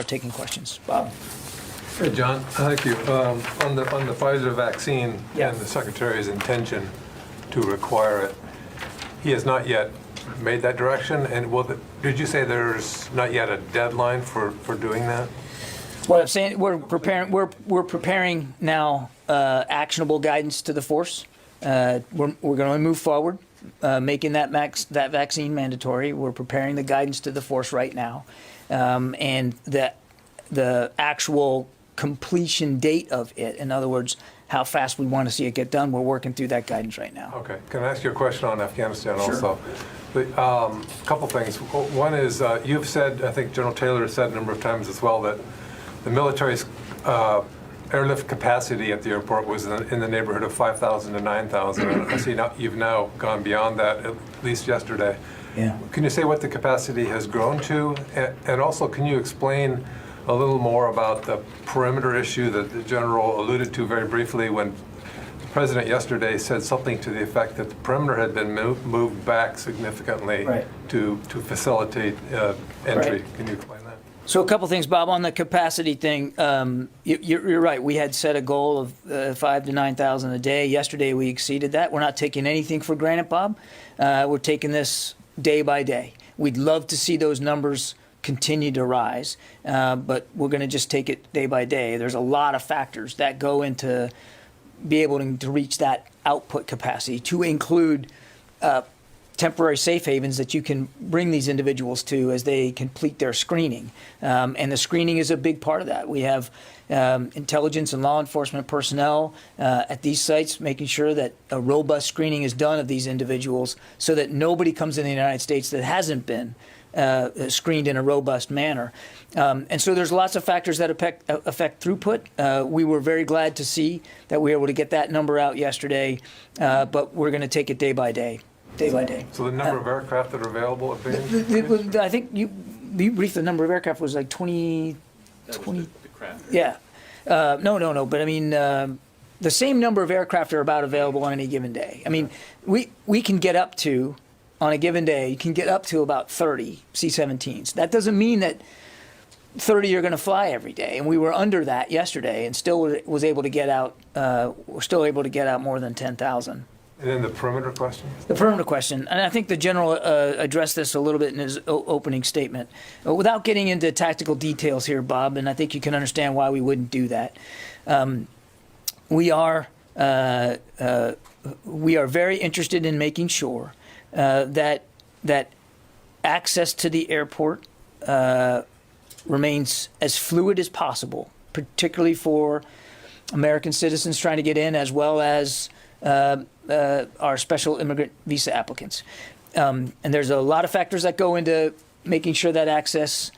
taking questions. Bob? Hey, John. Thank you. On the Pfizer vaccine Yeah. and the Secretary's intention to require it, he has not yet made that direction. And did you say there's not yet a deadline for doing that? What I'm saying, we're preparing now actionable guidance to the force. We're going to move forward, making that vaccine mandatory. We're preparing the guidance to the force right now, and the actual completion date of it. In other words, how fast we want to see it get done. We're working through that guidance right now. Okay. Can I ask you a question on Afghanistan Sure. also? A couple things. One is you've said, I think General Taylor has said a number of times as well, that the military's airlift capacity at the airport was in the neighborhood of 5,000 to 9,000. I see you've now gone beyond that, at least yesterday. Yeah. Can you say what the capacity has grown to? And also, can you explain a little more about the perimeter issue that the General alluded to very briefly when the President yesterday said something to the effect that the perimeter had been moved back significantly Right. to facilitate entry. Right. Can you explain that? So a couple things, Bob, on the capacity thing. You're right. We had set a goal of 5,000 to 9,000 a day. Yesterday we exceeded that. We're not taking anything for granted, Bob. We're taking this day by day. We'd love to see those numbers continue to rise, but we're going to just take it day by day. There's a lot of factors that go into be able to reach that output capacity, to include temporary safe havens that you can bring these individuals to as they complete their screening. And the screening is a big part of that. We have intelligence and law enforcement personnel at these sites making sure that a robust screening is done of these individuals so that nobody comes in the United States that hasn't been screened in a robust manner. And so there's lots of factors that affect throughput. We were very glad to see that we were able to get that number out yesterday, but we're going to take it day by day. Day by day. So the number of aircraft that are available at Bing? I think you briefed the number of aircraft was like 20. That was the craft. Yeah. No. But I mean, the same number of aircraft are about available on any given day. I mean, we can get up to, on a given day, you can get up to about 30 C-17s. That doesn't mean that 30 are going to fly every day. And we were under that yesterday and still was able to get out, we're still able to get out more than 10,000. And then the perimeter question? The perimeter question, and I think the General addressed this a little bit in his opening statement. Without getting into tactical details here, Bob, and I think you can understand why we wouldn't do that. We are very interested in making sure that access to the airport remains as fluid as possible, particularly for American citizens trying to get in, as well as our special immigrant visa applicants. And there's a lot of factors that go into making sure that access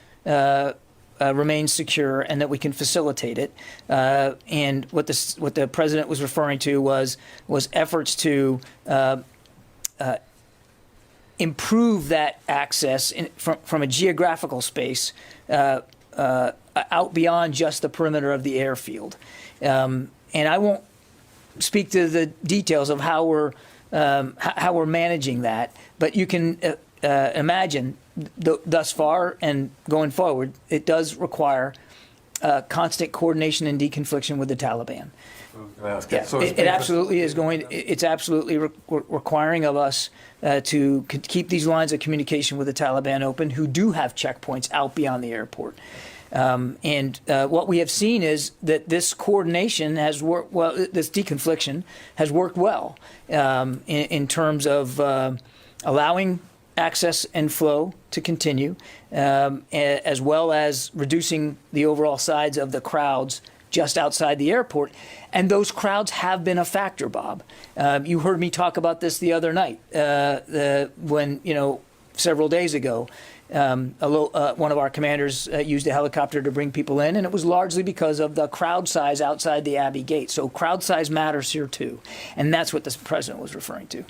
remains secure and that we can facilitate it. And what the President was referring to was efforts to improve that access from a geographical space out beyond just the perimeter of the airfield. And I won't speak to the details of how we're managing that, but you can imagine thus far and going forward, it does require constant coordination and deconfliction with the Taliban. Yeah, So it absolutely is going. It's absolutely requiring of us to keep these lines of communication with the Taliban open, who do have checkpoints out beyond the airport. And what we have seen is that this coordination has worked well. This deconfliction has worked well in terms of allowing access and flow to continue, as well as reducing the overall size of the crowds just outside the airport. And those crowds have been a factor, Bob. You heard me talk about this the other night when, several days ago, one of our commanders used a helicopter to bring people in, and it was largely because of the crowd size outside the Abbey Gate. So crowd size matters here too, and that's what the President was referring to.